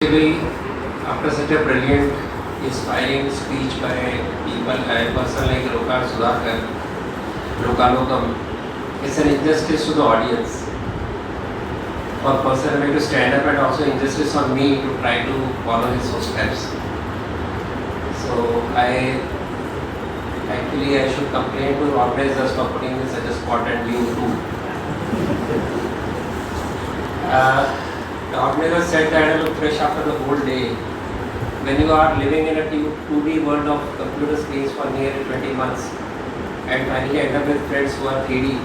Actually, after such a brilliant, inspiring speech by people, a person like Lokal Sudhakar, Lokalokam, it's an injustice to the audience. For a person like to stand up and also injustice on me to try to follow his footsteps. So I should complain to organizers for putting in such a spot and view too. The organizer said that I look fresh after the whole day. When you are living in a 2D world of computer screens for nearly 20 months and finally end up with friends who are 3D,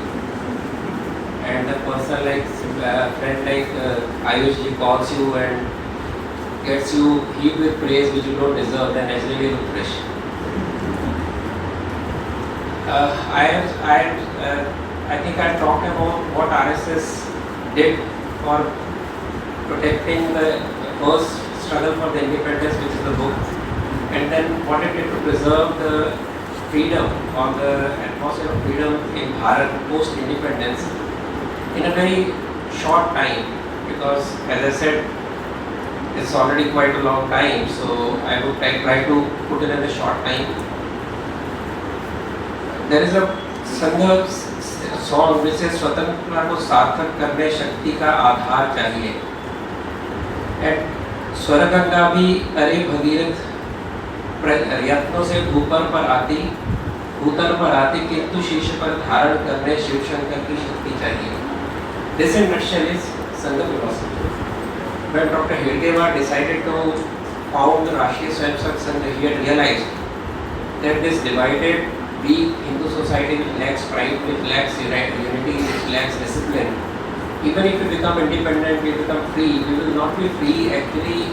and a person like friend like Ayush calls you and gets you heaped with praise which you don't deserve, then naturally you look fresh. I think I talked about what RSS did for protecting the first struggle for the independence, which is the book, and then what it did to preserve the freedom or the atmosphere of freedom in Bharat post-independence in a very short time, because as I said, it's already quite a long time, so I would try to put it in a short time. There is a संघ song which says स्वतंत्रता को सार्थक करने शक्ति का आधार चाहिए, and स्वरगंगा भी अरे भगीरथ यत्नों से भूतल पर आती किंतु शीर्ष पर धारण करने शिव शंकर की शक्ति चाहिए. This in nutshell is Sangha philosophy. When Dr. Hedgewar decided to found the Rashtriya Swayamsevak Sangh, he had realized that this divided, weak Hindu society which lacks pride, which lacks unity, which lacks discipline, even if we become independent, we become free, we will not be free actually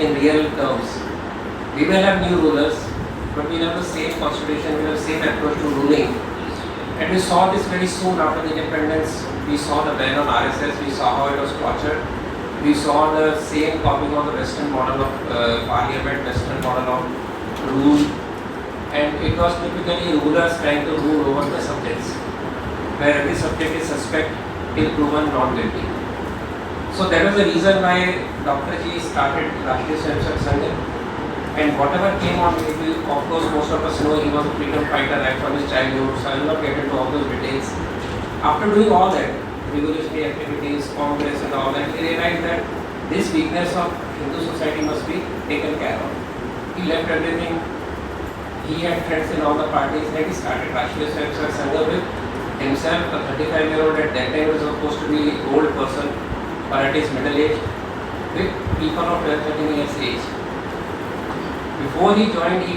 in real terms. We will have new rulers, but we will have the same constitution, we will have the same approach to ruling. And we saw this very soon after the independence. We saw the ban on RSS, we saw how it was tortured, we saw the same copying of the Western model of parliament, Western model of rule, and it was typically rulers trying to rule over the subjects, where every subject is suspect till proven not guilty. So that was the reason why Dr. Ji started Rashtriya Swayamsevak Sangh, and whatever came on, of course most of us know he was a freedom fighter right from his childhood, so I will not get into all those details. After doing all that, revolutionary activities, Congress and all that, he realized that this weakness of Hindu society must be taken care of. He left everything, he had friends in all the parties, and he started Rashtriya Swayamsevak Sangh with himself, a 35-year-old at that time was supposed to be an old person, or at least middle-aged, with people of 12-13 years age. Before he joined, he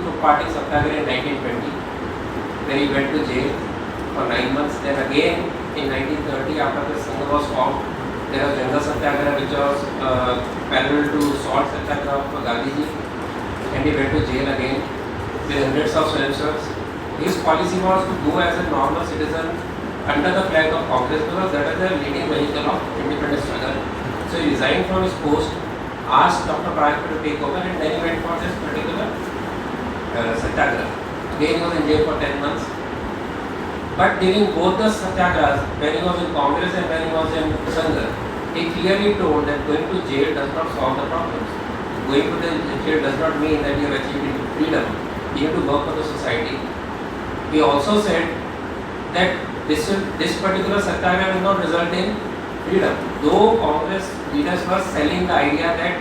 took part in Satyagraha in 1920, then he went to jail for 9 months. Then again in 1930, after the Sangha was formed, there was Janga Satyagraha, which was parallel to Salt Satyagraha of Gandhiji, and he went to jail again with hundreds of Swayamsevaks. His policy was to go as a normal citizen under the flag of Congress, because that is the leading vehicle of independence struggle. So he resigned from his post, asked Dr. Parashar to take over, and then he went for this particular Satyagraha. Again he was in jail for 10 months. But during both the Satyagrahas, when he was in Congress and when he was in Sangha, he clearly told that going to jail does not solve the problems. Going to the jail does not mean that you have achieved freedom. You have to work for the society. He also said that this particular Satyagraha will not result in freedom. Though Congress leaders were selling the idea that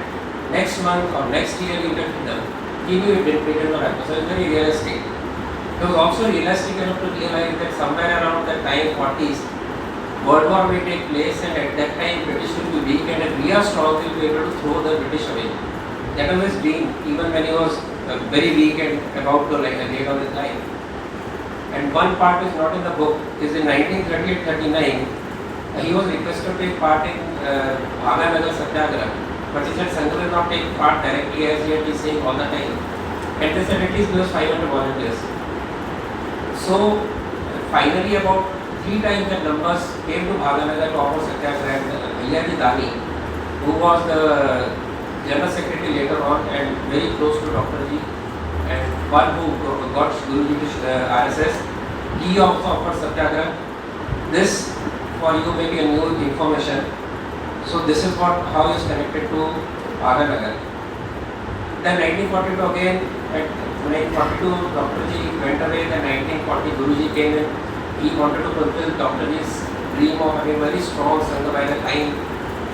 next month or next year you get freedom, he knew it didn't happen. So it's very realistic. He was also realistic enough to realize that somewhere around that time, 40s, World War may take place, and at that time British will be weak, and if we are strong, we will be able to throw the British away. That was his dream, even when he was very weak and about to lay on his life. And one part is not in the book, is in 1938-39, he was requested to take part in Bhaganagar Satyagraha, but he said Sangha will not take part directly, as he had been saying all the time. And they said at least give us 500 volunteers. So finally about 3 times the numbers came to Bhaganagar to offer Satyagraha. Bhaiyaji Dani, who was the General Secretary later on and very close to Dr. Ji, and one who got Guruji to RSS, he also offered Satyagraha. This for you may be a new information. So this is how he is connected to Bhaganagar. Then 1942 again, at 1942 Dr. Ji went away, then 1940 Guruji came in. He wanted to fulfill Dr. Ji's dream of having very strong Sangha. By the time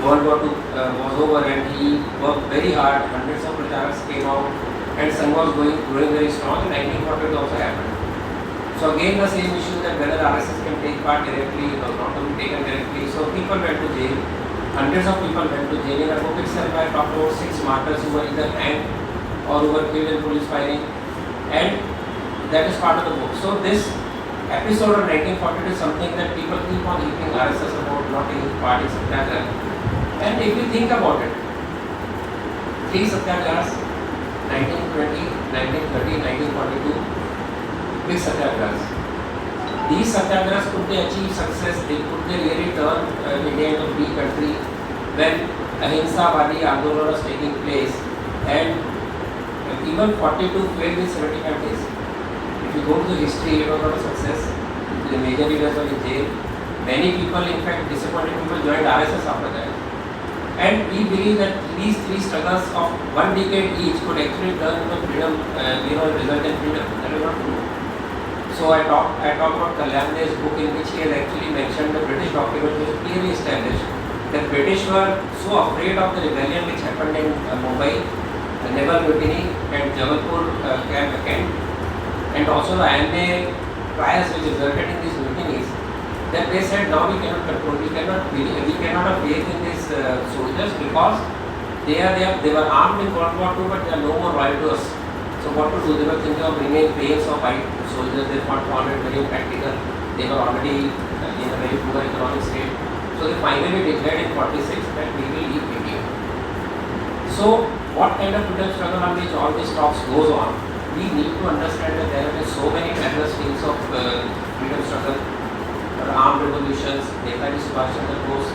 World War II was over, and he worked very hard, hundreds of pracharaks came out, and Sangha was growing very strong. In 1942 also happened. So again the same issue, that whether RSS can take part directly or not to be taken directly. So people went to jail. Hundreds of people went to jail. In a book itself I talked about 6 martyrs who were either hanged or who were killed in police firing, and that is part of the book. So this episode of 1942 is something that people keep on heaping RSS about not taking part in Satyagraha. And if you think about it, 3 Satyagrahas, 1920, 1930, 1942, big Satyagrahas. These Satyagrahas, could they achieve success? Could they really turn India into a free country when Ahimsa-Vadi Andolan was taking place, and even 42 failed in 75 days? If you go to the history, it was not a success. The major leaders were in jail. Many people, in fact, disappointed people joined RSS after that. And we believe that these 3 struggles of 1 decade each could actually turn into freedom, result in freedom. That is not true. So I talk about Kalyande's book, in which he has actually mentioned the British document, which clearly established that British were so afraid of the rebellion which happened in Mumbai, the Naval Mutiny, and Jabalpur camp, and also the IMA trials which resulted in these mutinies, that they said now we cannot control, we cannot have faith in these soldiers, because they were armed in World War II, but they are no more loyal to us. So what to do? They were thinking of bringing waves of white soldiers. They found it very practical. They were already in a very poor economic state. So they finally declared in 46 that we will leave India. So what kind of freedom struggle on which all these talks goes on? We need to understand that there have been so many parallel streams of freedom struggle, armed revolutions, Netaji Subhash Chandra Bose,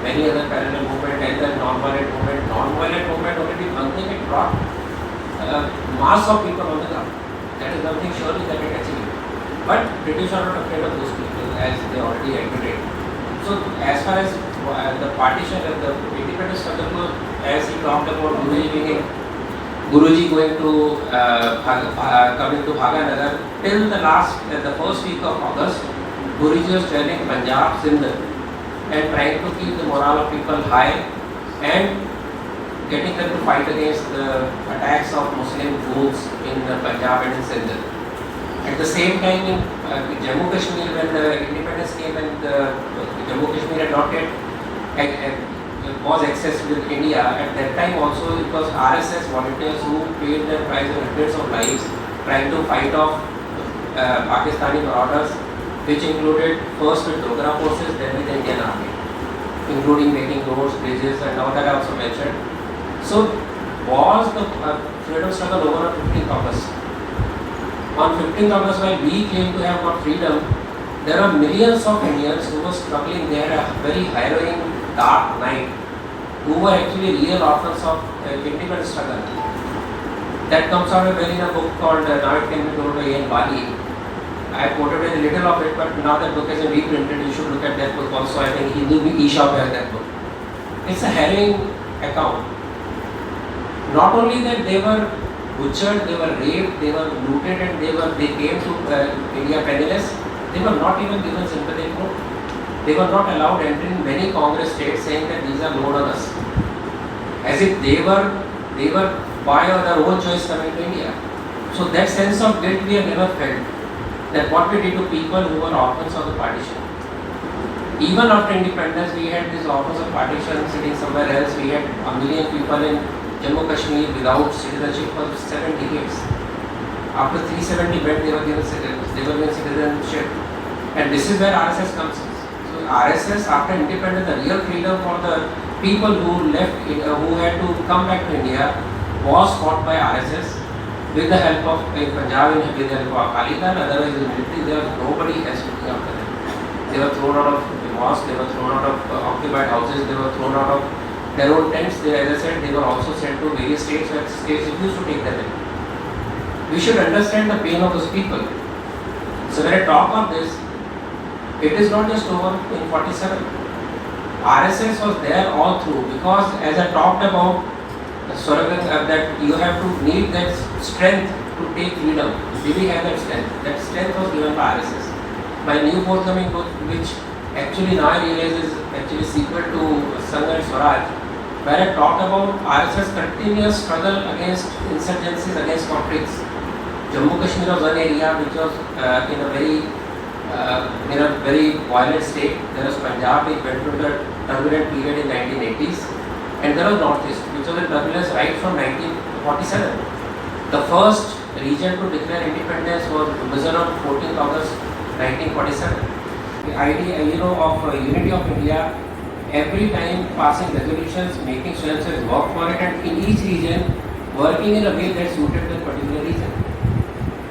many other parallel movements, and the non-violent movement. Non-violent movement only one thing, it brought mass of people on the ground. That is something surely that it achieved. But British are not afraid of those people, as they already admitted. So as far as the partition and the independence struggle goes, as he talked about Guruji going to coming to Bhaganagar, till the first week of August, Guruji was traveling Punjab, Sindh, and trying to keep the morale of people high and getting them to fight against the attacks of Muslim groups in Punjab and in Sindh. At the same time, in Jammu Kashmir, when the independence came and Jammu Kashmir had not yet was accessed with India, at that time also it was RSS volunteers who paid their price of hundreds of lives trying to fight off Pakistani marauders, which included first with Dogra forces, then with the Indian army, including making roads, bridges, and all that I also mentioned. So was the freedom struggle over on 15th August? On 15th August, while we claim to have got freedom, there are millions of Indians who were struggling there, a very harrowing, dark night, who were actually real orphans of independence struggle. That comes out in a book called Now It Can Be Told by Ian Bali. I quoted a little of it, but now that book has been reprinted, you should look at that book also. I think Hindu eShop has that book. It's a harrowing account. Not only that they were butchered, they were raped, they were looted, and they came to India penniless. They were not even given sympathy vote. They were not allowed entry in many Congress states, saying that these are loan on us, as if they were by their own choice coming to India. So that sense of guilt we have never felt, that what we did to people who were orphans of the partition. Even after independence, we had these orphans of partition sitting somewhere else. We had a million people in Jammu Kashmir without citizenship for 7 decades. After 370 bed, they were given citizenship, and this is where RSS comes in. So RSS, after independence, the real freedom for the people who left, who had to come back to India, was fought by RSS with the help of Punjab, with the help of Akali Dal. Otherwise, in the military, there was nobody else looking after them. They were thrown out of the mosque, they were thrown out of occupied houses, they were thrown out of their own tents. They, as I said, they were also sent to various states where states refused to take them in. We should understand the pain of those people. So when I talk on this, it is not just over in 47. RSS was there all through, because as I talked about Swargat, that you have to need that strength to take freedom. Did we have that strength? That strength was given by RSS. My new forthcoming book, which actually now I realize is actually sequel to Sangh and Swaraj, where I talked about RSS continuous struggle against insurgencies, against conflicts. Jammu Kashmir was one area which was in a very violent state. There was Punjab, which went through the turbulent period in 1980s, and there was Northeast, which was in turbulence right from 1947. The first region to declare independence was Vision on 14th August 1947. The idea, of unity of India, every time passing resolutions, making sure work for it, and in each region working in a way that suited the particular region.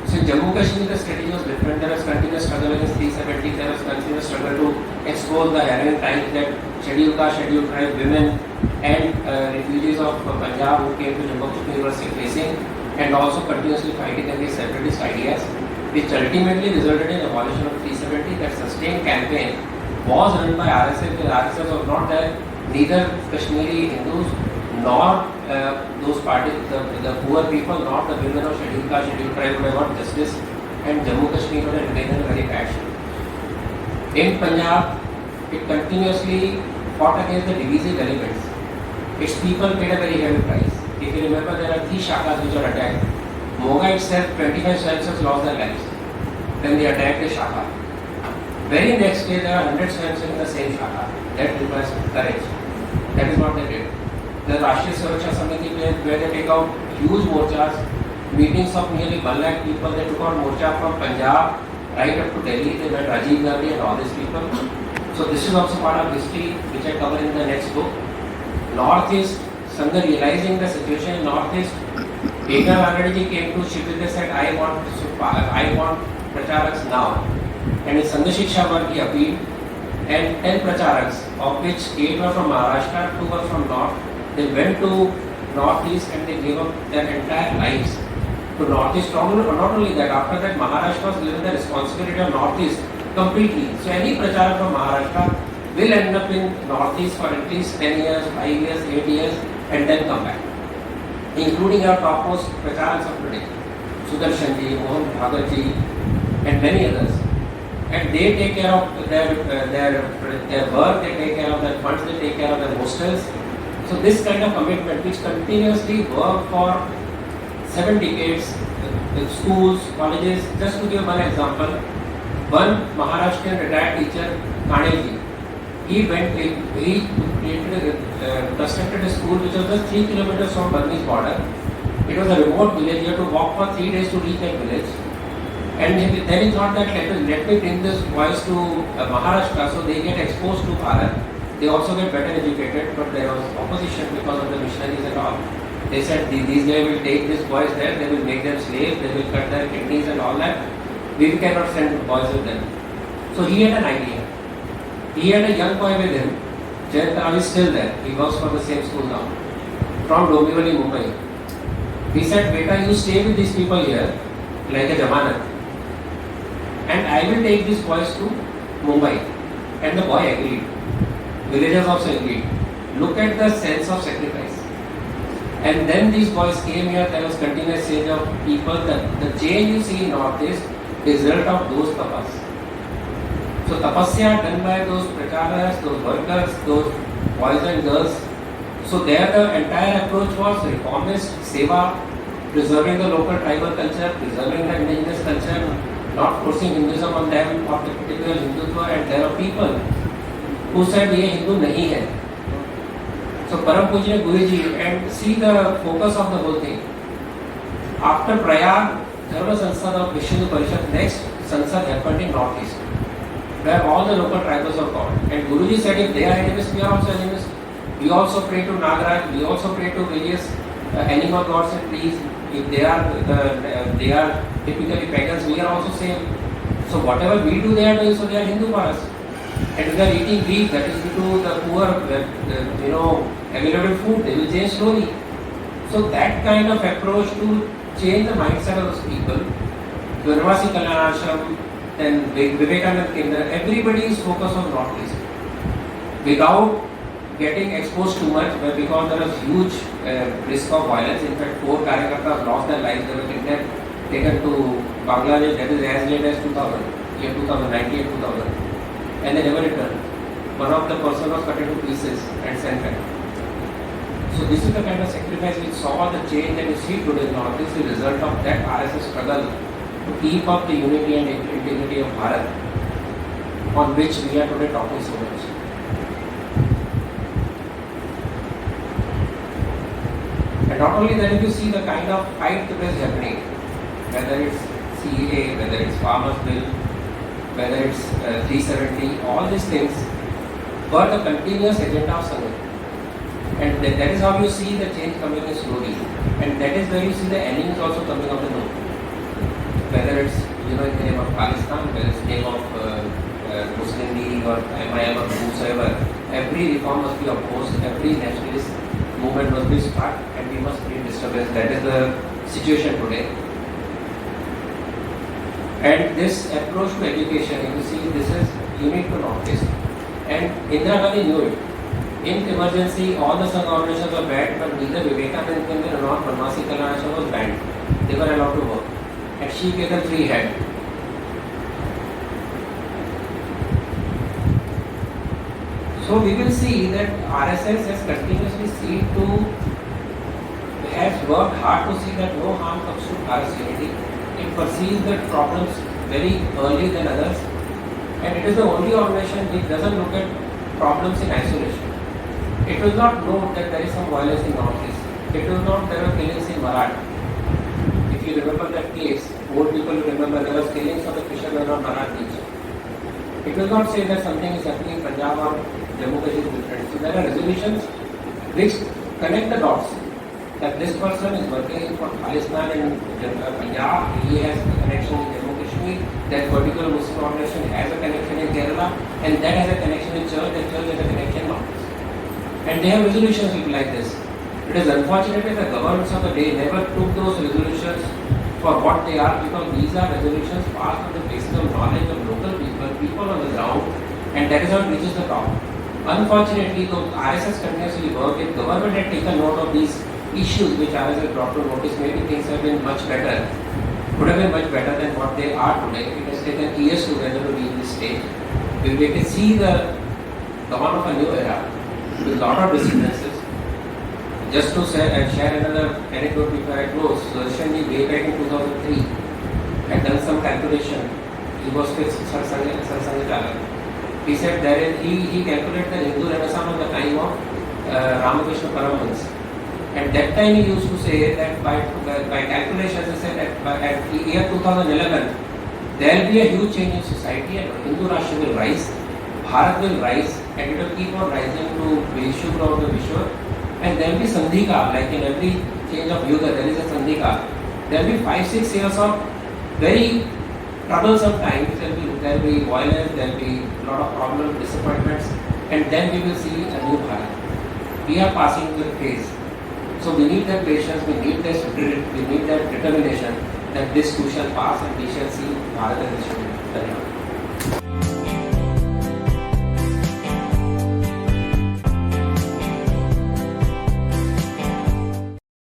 So in Jammu Kashmir, the strategy was different. There was continuous struggle against 370. There was continuous struggle to expose the harrowing times that scheduled caste, scheduled tribe, women, and refugees of Punjab who came to Jammu Kashmir were facing, and also continuously fighting against separatist ideas, which ultimately resulted in abolition of 370. That sustained campaign was run by RSS, because RSS was not there. Neither Kashmiri Hindus nor those parties, the poor people, not the women of scheduled caste, scheduled tribe would have got justice, and Jammu Kashmir would have remained in a very bad shape. In Punjab, it continuously fought against the divisive elements. Its people paid a very heavy price. If you remember, there are 3 shakas which were attacked. Moga itself, 25 Swayampsevaks lost their lives. Then they attacked the shaka. Very next day, there are 100 Swayampsevaks in the same shaka. That requires courage. That is what they did. The Rashtriya Suraksha Samiti, where they take out huge morchas, meetings of nearly 1 lakh people. They took out morcha from Punjab right up to Delhi. They met Rajiv Gandhi and all these people. So this is also part of history which I cover in the next book. Northeast, Sangha realizing the situation in Northeast, Eknath Ranade came to Shivji and said, I want Pracharaks now. And in Sangha Shiksha work he appealed, and 10 Pracharaks, of which 8 were from Maharashtra, 2 were from North. They went to Northeast and they gave up their entire lives to Northeast. Not only that, after that Maharashtra was given the responsibility of Northeast completely. So any Pracharak from Maharashtra will end up in Northeast for at least 10 years, 5 years, 8 years, and then come back, including our topmost Pracharaks of today, Sudarshan ji, Mohan Bhagat ji, and many others. And they take care of their work, they take care of their funds, they take care of their hostels. So this kind of commitment, which continuously work for 7 decades, with schools, colleges. Just to give one example, one Maharashtrian retired teacher, Kaneji, he constructed a school which was just 3 kilometers from Burmese border. It was a remote village. You had to walk for 3 days to reach that village. And then he thought that let me bring this boys to Maharashtra so they get exposed to Bharat. They also get better educated, but there was opposition because of the missionaries and all. They said these guys will take these boys there, they will make them slaves, they will cut their kidneys and all that. We cannot send boys with them. So he had an idea. He had a young boy with him. Jayant is still there. He works for the same school now. From Dombivli, Mumbai. He said, Beta, you stay with these people here, like a Jamanat. And I will take these boys to Mumbai. And the boy agreed. Villagers also agreed. Look at the sense of sacrifice. And then these boys came here, there was continuous change of people. The change you see in Northeast is the result of those tapas. So tapasya done by those pracharas, those workers, those boys and girls. So there the entire approach was reformist, seva, preserving the local tribal culture, preserving the indigenous culture, not forcing Hinduism on them or the particular Hindutva. And there are people who said ye Hindu nahi hai. So Param Pujya Guruji, and see the focus of the whole thing. After Prayag, Dharma Sansad of Vishnu Parishad, next Sansad happened in Northeast, where all the local tribals are called. And Guruji said, if they are enemies, we are also enemies. We also pray to Nagaraj, we also pray to various animal gods and trees. If they are typically pagans, we are also same. So whatever we do, they are doing, so they are Hindu for us. And if they are eating beef, that is due to the poor, available food, they will change slowly. So that kind of approach to change the mindset of those people, Varvasi Kalyan Ashram, then Vivekananda Kendra, everybody is focused on Northeast. without getting exposed too much, but because there was huge risk of violence. In fact, 4 Karyakartas lost their lives. They were kidnapped, taken to Bangladesh, that is as late as 2000, year 2098, 2000, and they never returned. One of the person was cut into pieces and sent back. So this is the kind of sacrifice we saw, the change that you see today now. This is the result of that RSS struggle to keep up the unity and integrity of Bharat, on which we are today talking so much. And not only that, if you see the kind of fight that is happening, whether it's CAA, whether it's Farmers Bill, whether it's 370, all these things were the continuous agenda of Sangha. And that is how you see the change coming in slowly. And that is where you see the enemies also coming out of the north. Whether it's, in the name of Pakistan, whether it's the name of Muslim League or MIM or whosoever, every reform must be opposed, every nationalist movement must be struck, and we must create disturbance. That is the situation today. And this approach to education, you see, this is unique to Northeast. And Indira Gandhi knew it. In emergency, all the Sangha organizations were banned, but neither Vivekananda Kendra nor Banwasi Kalyan Ashram was banned. They were allowed to work. And she gave them free hand. So we will see that RSS has continuously has worked hard to see that no harm comes to Bharat's unity. It perceives the problems very early than others, and it is the only organization which doesn't look at problems in isolation. It will not know that there is some violence in Northeast. It will not there were killings in Marat. If you remember that case, more people remember there was killings of the fishermen on Marat beach. It will not say that something is happening in Punjab or Jammu Kashmir is different. So there are resolutions which connect the dots. That this person is working for Pakistan and Punjab, he has a connection in Jammu Kashmir, that particular Muslim organization has a connection in Kerala, and that has a connection in church, that church has a connection in Northeast. And they have resolutions like this. It is unfortunate that the governments of the day never took those resolutions for what they are, because these are resolutions passed on the basis of knowledge of local people on the ground, and that is how it reaches the top. Unfortunately, though RSS continuously work, if government had taken note of these issues which RSS brought to notice, maybe things have been much better, could have been much better than what they are today. It has taken years together to reach this stage. We can see the dawn of a new era with a lot of disturbances. Just to share another anecdote before I close, Sudarshan ji way back in 2003 had done some calculation. He was with Sarsangachala. He said that he calculated the Hindu Renaissance at the time of Ramakrishna Paramahansa. At that time he used to say that by calculations, he said that at year 2011 there will be a huge change in society and Hindu Rashtra will rise, Bharat will rise, and it will keep on rising to Vishwa of the Vishwa, and there will be Sandhika, like in every change of Yuga there is a Sandhika. There will be 5-6 years of very troublesome times, there will be violence, there will be a lot of problems, disappointments, and then we will see a new Bharat. We are passing the phase. So we need that patience, we need that determination that this too shall pass and we shall see Bharat as it should be.